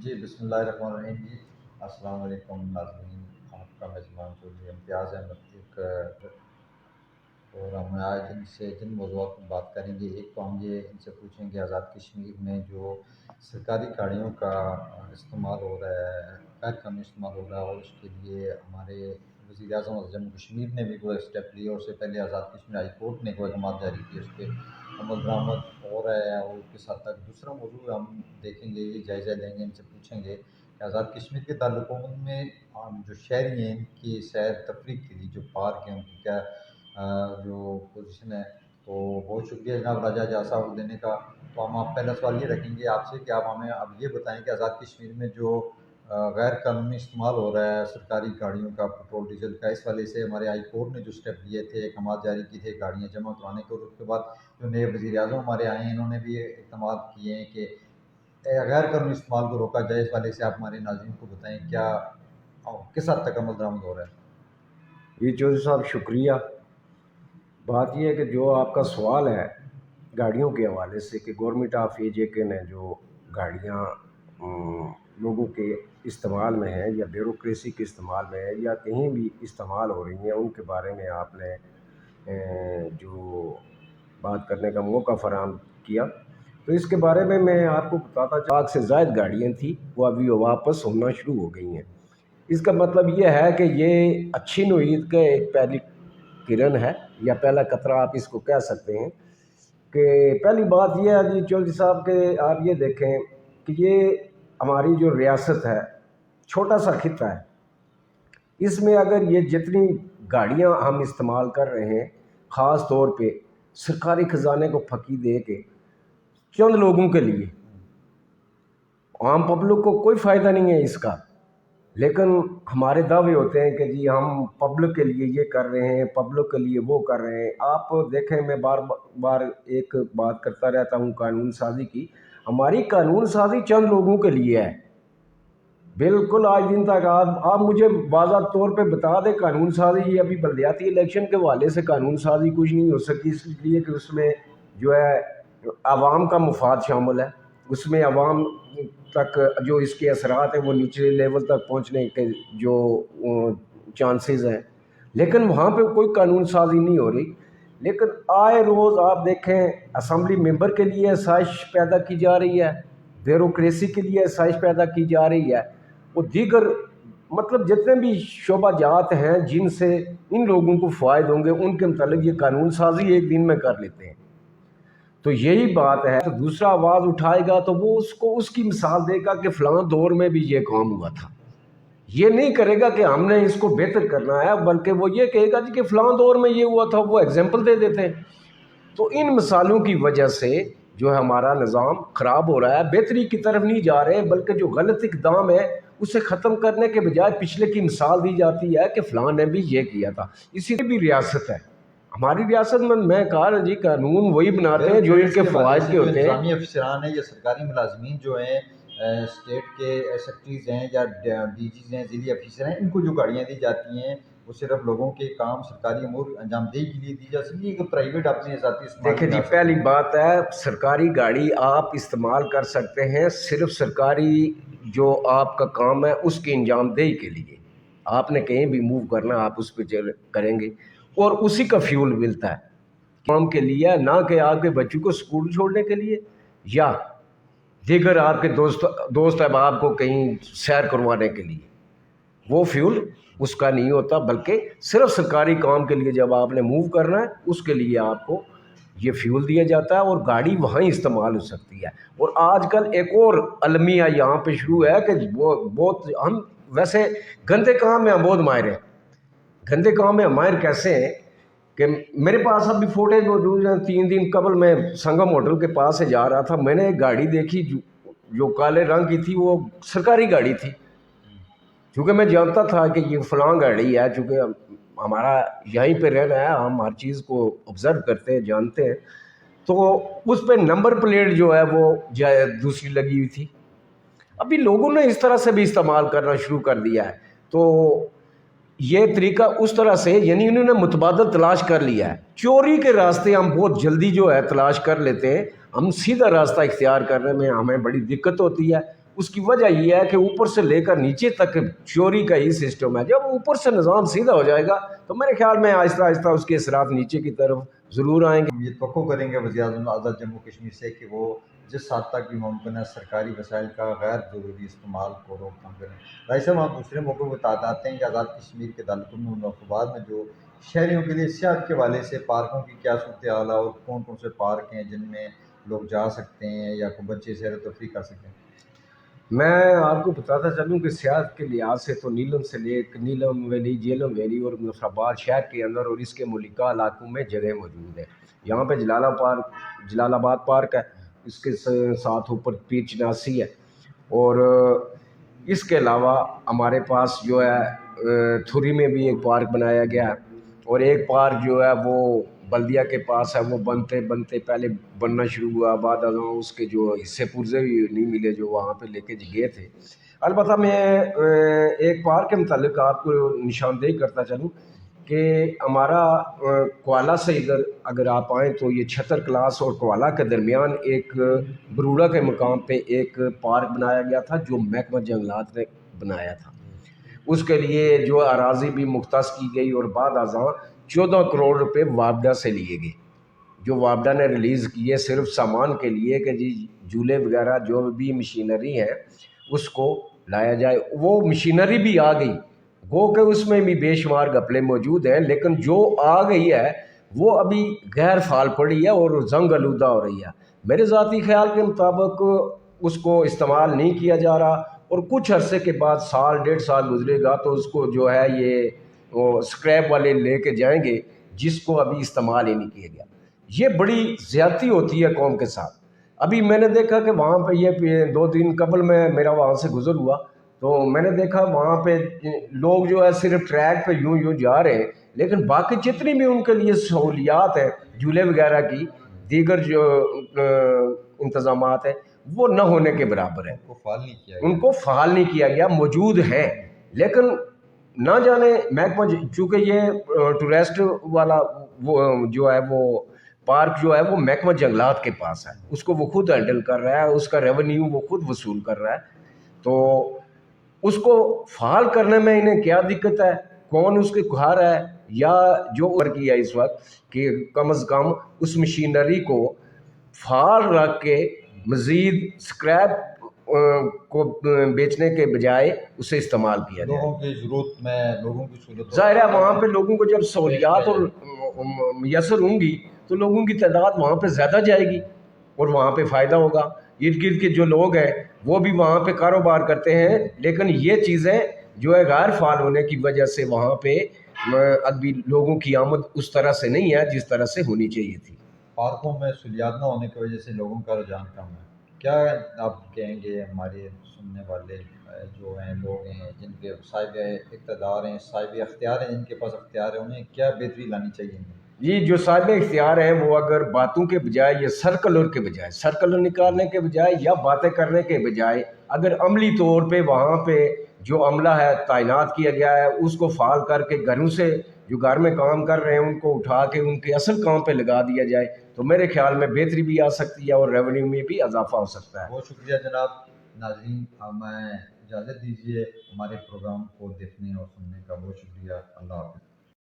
جی بسم اللہ الرحمن الرحیم جی السلام علیکم ناظرین، آپ کا میزبان چودھری امتیاز احمد اور ہم آج ان سے جن موضوعات پر بات کریں گے، ایک تو ہم یہ ان سے پوچھیں گے آزاد کشمیر میں جو سرکاری گاڑیوں کا استعمال ہو رہا ہے، غیر قانونی استعمال ہو رہا ہے، اور اس کے لیے ہمارے وزیر اعظم اور جموں کشمیر نے بھی کوئی اسٹیپ لیے، اور اس سے پہلے آزاد کشمیر ہائی کورٹ نے کوئی احکامات جاری کیے، اس پہ عمل درآمد ہو رہا ہے اور کس حد تک۔ دوسرا موضوع ہم دیکھیں گے، یہ جائزہ لیں گے، ان سے پوچھیں گے کہ آزاد کشمیر کے دارالحکومت میں جو شہری ہیں ان کی سیر تفریح کے لیے جو پارک ہیں ان کی کیا جو پوزیشن ہے۔ تو بہت شکریہ جناب راجہ اعجاز صاحب دینے کا۔ تو ہم آپ پہلا سوال یہ رکھیں گے آپ سے کہ آپ ہمیں اب یہ بتائیں کہ آزاد کشمیر میں جو غیر قانونی استعمال ہو رہا ہے سرکاری گاڑیوں کا، پٹرول ڈیزل کا، اس والے سے ہمارے ہائی کورٹ نے جو اسٹیپ لیے تھے، احکامات جاری کیے تھے گاڑیاں جمع کرانے کے، اور اس کے بعد جو نئے وزیر اعظم ہمارے آئے ہیں انہوں نے بھی اقدامات کیے ہیں کہ غیر قانونی استعمال کو روکا جائے، اس والے سے آپ ہمارے ناظرین کو بتائیں کیا کس حد تک عمل درآمد ہو رہا ہے۔ جی چودھری صاحب شکریہ۔ بات یہ ہے کہ جو آپ کا سوال ہے گاڑیوں کے حوالے سے کہ گورنمنٹ آف اے جے کے نے جو گاڑیاں لوگوں کے استعمال میں ہیں یا بیوروکریسی کے استعمال میں ہے یا کہیں بھی استعمال ہو رہی ہیں، ان کے بارے میں آپ نے جو بات کرنے کا موقع فراہم کیا، تو اس کے بارے میں آپ کو بتاتا 4 سے زائد گاڑیاں تھیں، وہ ابھی واپس ہونا شروع ہو گئی ہیں۔ اس کا مطلب یہ ہے کہ یہ اچھی نوعیت کا ایک پہلی کرن ہے یا پہلا قطرہ آپ اس کو کہہ سکتے ہیں۔ کہ پہلی بات یہ ہے جی چودھری صاحب کہ آپ یہ دیکھیں کہ یہ ہماری جو ریاست ہے چھوٹا سا خطہ ہے، اس میں اگر یہ جتنی گاڑیاں ہم استعمال کر رہے ہیں، خاص طور پہ سرکاری خزانے کو پھکی دے کے چند لوگوں کے لیے، عام پبلک کو کوئی فائدہ نہیں ہے اس کا، لیکن ہمارے دعوے ہوتے ہیں کہ جی ہم پبلک کے لیے یہ کر رہے ہیں، پبلک کے لیے وہ کر رہے ہیں۔ آپ دیکھیں میں بار بار ایک بات کرتا رہتا ہوں قانون سازی کی، ہماری قانون سازی چند لوگوں کے لیے ہے، بالکل آج دن تک آپ مجھے واضح طور پہ بتا دیں قانون سازی، یہ ابھی بلدیاتی الیکشن کے حوالے سے قانون سازی کچھ نہیں ہو سکتی، اس لیے کہ اس میں جو ہے عوام کا مفاد شامل ہے، اس میں عوام تک جو اس کے اثرات ہیں وہ نیچے لیول تک پہنچنے کے جو چانسز ہیں، لیکن وہاں پہ کوئی قانون سازی نہیں ہو رہی۔ لیکن آئے روز آپ دیکھیں اسمبلی ممبر کے لیے آسائش پیدا کی جا رہی ہے، بیوروکریسی کے لیے آسائش پیدا کی جا رہی ہے، وہ دیگر مطلب جتنے بھی شعبہ جات ہیں جن سے ان لوگوں کو فائد ہوں گے ان کے متعلق یہ قانون سازی ایک دن میں کر لیتے ہیں۔ تو یہی بات ہے، تو دوسرا آواز اٹھائے گا تو وہ اس کو اس کی مثال دے گا کہ فلاں دور میں بھی یہ کام ہوا تھا، یہ نہیں کرے گا کہ ہم نے اس کو بہتر کرنا ہے، بلکہ وہ یہ کہے گا جی کہ فلاں دور میں یہ ہوا تھا، وہ ایگزامپل دے دیتے ہیں۔ تو ان مثالوں کی وجہ سے جو ہے ہمارا نظام خراب ہو رہا ہے، بہتری کی طرف نہیں جا رہے، بلکہ جو غلط اقدام ہے اسے ختم کرنے کے بجائے پچھلے کی مثال دی جاتی ہے کہ فلاں نے بھی یہ کیا تھا۔ اسی طرح بھی ریاست ہے، ہماری ریاست میں کہا جی قانون وہی بناتے ہیں جو ان کے فوائد کے ہوتے ہیں۔ انتظامی افسران ہیں یا سرکاری ملازمین جو ہیں، اسٹیٹ کے سیکرٹریز ہیں یا ڈی جیز ہیں، ضلعی افیسر ہیں، ان کو جو گاڑیاں دی جاتی ہیں وہ صرف لوگوں کے کام سرکاری امور انجام دہی کے لیے دی جا سکتی ہے کہ پرائیویٹ اپنے ذاتی استعمال دیکھیں جی پہلی بات ہے سرکاری گاڑی آپ استعمال کر سکتے ہیں صرف سرکاری جو آپ کا کام ہے اس کی انجام دہی کے لیے، آپ نے کہیں بھی موو کرنا آپ اس پہ کریں گے، اور اسی کا فیول ملتا ہے کام کے لیے، نہ کہ آپ کے بچوں کو اسکول چھوڑنے کے لیے یا دیگر آپ کے دوست احباب کو کہیں سیر کروانے کے لیے، وہ فیول اس کا نہیں ہوتا، بلکہ صرف سرکاری کام کے لیے جب آپ نے موو کرنا ہے اس کے لیے آپ کو یہ فیول دیا جاتا ہے، اور گاڑی وہاں استعمال ہو سکتی ہے۔ اور آج کل ایک اور المیہ یہاں پہ شروع ہے کہ وہ بہت ہم ویسے گندے کام میں ہم بہت ماہر ہیں، گندے کام میں ہم ماہر کیسے ہیں کہ میرے پاس ابھی فوٹیج موجود ہیں، 3 دن قبل میں سنگم ہوٹل کے پاس سے جا رہا تھا، میں نے ایک گاڑی دیکھی جو کالے رنگ کی تھی، وہ سرکاری گاڑی تھی، چونکہ میں جانتا تھا کہ یہ فلاں گاڑی ہے، چونکہ ہمارا یہیں پہ رہنا ہے، ہم ہر چیز کو آبزرو کرتے ہیں جانتے ہیں، تو اس پہ نمبر پلیٹ جو ہے وہ دوسری لگی ہوئی تھی۔ ابھی لوگوں نے اس طرح سے بھی استعمال کرنا شروع کر دیا ہے، تو یہ طریقہ اس طرح سے یعنی انہوں نے متبادل تلاش کر لیا ہے، چوری کے راستے ہم بہت جلدی جو ہے تلاش کر لیتے ہیں، ہم سیدھا راستہ اختیار کرنے میں ہمیں بڑی دقت ہوتی ہے، اس کی وجہ یہ ہے کہ اوپر سے لے کر نیچے تک چوری کا ہی سسٹم ہے. جب اوپر سے نظام سیدھا ہو جائے گا تو میرے خیال میں آہستہ آہستہ اس کے اثرات نیچے کی طرف ضرور آئیں گے. ہم یہ توقع کریں گے وزیر اعظم آزاد جموں کشمیر سے کہ وہ جس حد تک بھی ممکن ہے سرکاری وسائل کا غیر ضروری استعمال کو روک تھام کریں. رائے صاحب، آپ دوسرے موقع کو بتاتے ہیں کہ آزاد کشمیر کے دارالحکومت مظفرآباد میں جو شہریوں کے لیے سیاحت کے حوالے سے پارکوں کی کیا صورتحال ہے اور کون کون سے پارک ہیں جن میں لوگ جا سکتے ہیں یا کوئی بچے سیر و تفریح کر سکتے ہیں؟ میں آپ کو بتاتا چلوں کہ سیاحت کے لحاظ سے تو نیلم سے لے نیلم ویلی، جیلم ویلی اور مظفرآباد شہر کے اندر اور اس کے ملکہ علاقوں میں جگہ موجود ہے. یہاں پہ جلال آباد پارک ہے، اس کے ساتھ اوپر پیر چناسی ہے، اور اس کے علاوہ ہمارے پاس جو ہے تھوری میں بھی ایک پارک بنایا گیا ہے، اور ایک پارک جو ہے وہ بلدیہ کے پاس ہے. وہ بنتے بنتے پہلے بننا شروع ہوا، بعد ازاں اس کے جو حصے پرزے بھی نہیں ملے جو وہاں پہ لے کے گئے تھے. البتہ میں ایک پارک کے متعلق آپ کو نشاندہی کرتا چلوں کہ ہمارا کوالہ سے ادھر اگر آپ آئیں تو یہ چھتر کلاس اور کوالہ کے درمیان ایک بروڑا کے مقام پہ ایک پارک بنایا گیا تھا جو محکمہ جنگلات نے بنایا تھا. اس کے لیے جو اراضی بھی مختص کی گئی اور بعد ازاں 14 کروڑ روپے وابڈا سے لیے گئے، جو وابڈا نے ریلیز کیے صرف سامان کے لیے کہ جی جھولے وغیرہ جو بھی مشینری ہے اس کو لایا جائے. وہ مشینری بھی آ گئی، گو کہ اس میں بھی بے شمار گھپلے موجود ہیں، لیکن جو آ گئی ہے وہ ابھی غیر فعال پڑی ہے اور زنگ آلودہ ہو رہی ہے. میرے ذاتی خیال کے مطابق اس کو استعمال نہیں کیا جا رہا، اور کچھ عرصے کے بعد سال 1.5 سال گزرے گا تو اس کو جو ہے یہ سکریپ والے لے کے جائیں گے جس کو ابھی استعمال ہی نہیں کیا گیا. یہ بڑی زیادتی ہوتی ہے قوم کے ساتھ. ابھی میں نے دیکھا کہ وہاں پہ یہ 2 دن قبل میں میرا وہاں سے گزر ہوا تو میں نے دیکھا وہاں پہ لوگ جو ہے صرف ٹریک پہ یوں جا رہے ہیں، لیکن باقی جتنی بھی ان کے لیے سہولیات ہیں جھولے وغیرہ کی، دیگر جو انتظامات ہیں وہ نہ ہونے کے برابر ہیں. ان کو فعال نہیں کیا گیا. موجود ہیں لیکن نہ جانے محکمہ، چونکہ یہ ٹورسٹ والا وہ جو ہے وہ پارک جو ہے وہ محکمہ جنگلات کے پاس ہے، اس کو وہ خود ہینڈل کر رہا ہے، اس کا ریونیو وہ خود وصول کر رہا ہے. تو اس کو فعال کرنے میں انہیں کیا دقت ہے، کون اس کے گھر ہے یا جو کیا اس وقت کہ کم از کم اس مشینری کو فعال رکھ کے مزید سکریپ کو بیچنے کے بجائے اسے استعمال کیا جائے. لوگوں کی ضرورت میں لوگوں کی سہولت، ظاہر ہے وہاں پہ لوگوں کو جب سہولیات اور میسر ہوں گی تو لوگوں کی تعداد وہاں پہ زیادہ جائے گی اور وہاں پہ فائدہ ہوگا. ارد گرد کے جو لوگ ہیں وہ بھی وہاں پہ کاروبار کرتے ہیں، لیکن یہ چیزیں جو ہے غیر فعال ہونے کی وجہ سے وہاں پہ ابھی لوگوں کی آمد اس طرح سے نہیں ہے جس طرح سے ہونی چاہیے تھی. پارکوں میں سہولیات نہ ہونے کی وجہ سے لوگوں کا رجحان کم ہے. کیا آپ کہیں گے ہمارے سننے والے جو ہیں لوگ ہیں جن کے صاحب اقتدار ہیں، صاحب اختیار ہیں، جن کے پاس اختیار ہے، انہیں کیا بہتری لانی چاہیے؟ جی، جو صاحب اختیار ہیں وہ اگر باتوں کے بجائے یا سرکلر نکالنے کے بجائے یا باتیں کرنے کے بجائے اگر عملی طور پہ وہاں پہ جو عملہ ہے تعینات کیا گیا ہے اس کو فعال کر کے گھروں سے جو گھر میں کام کر رہے ہیں ان کو اٹھا کے ان کے اصل کام پہ لگا دیا جائے تو میرے خیال میں بہتری بھی آ سکتی ہے اور ریونیو میں بھی اضافہ ہو سکتا ہے. بہت شکریہ جناب. ناظرین، ہمیں اجازت دیجیے ہمارے پروگرام کو دیکھنے اور سننے کا. بہت شکریہ. اللہ حافظ.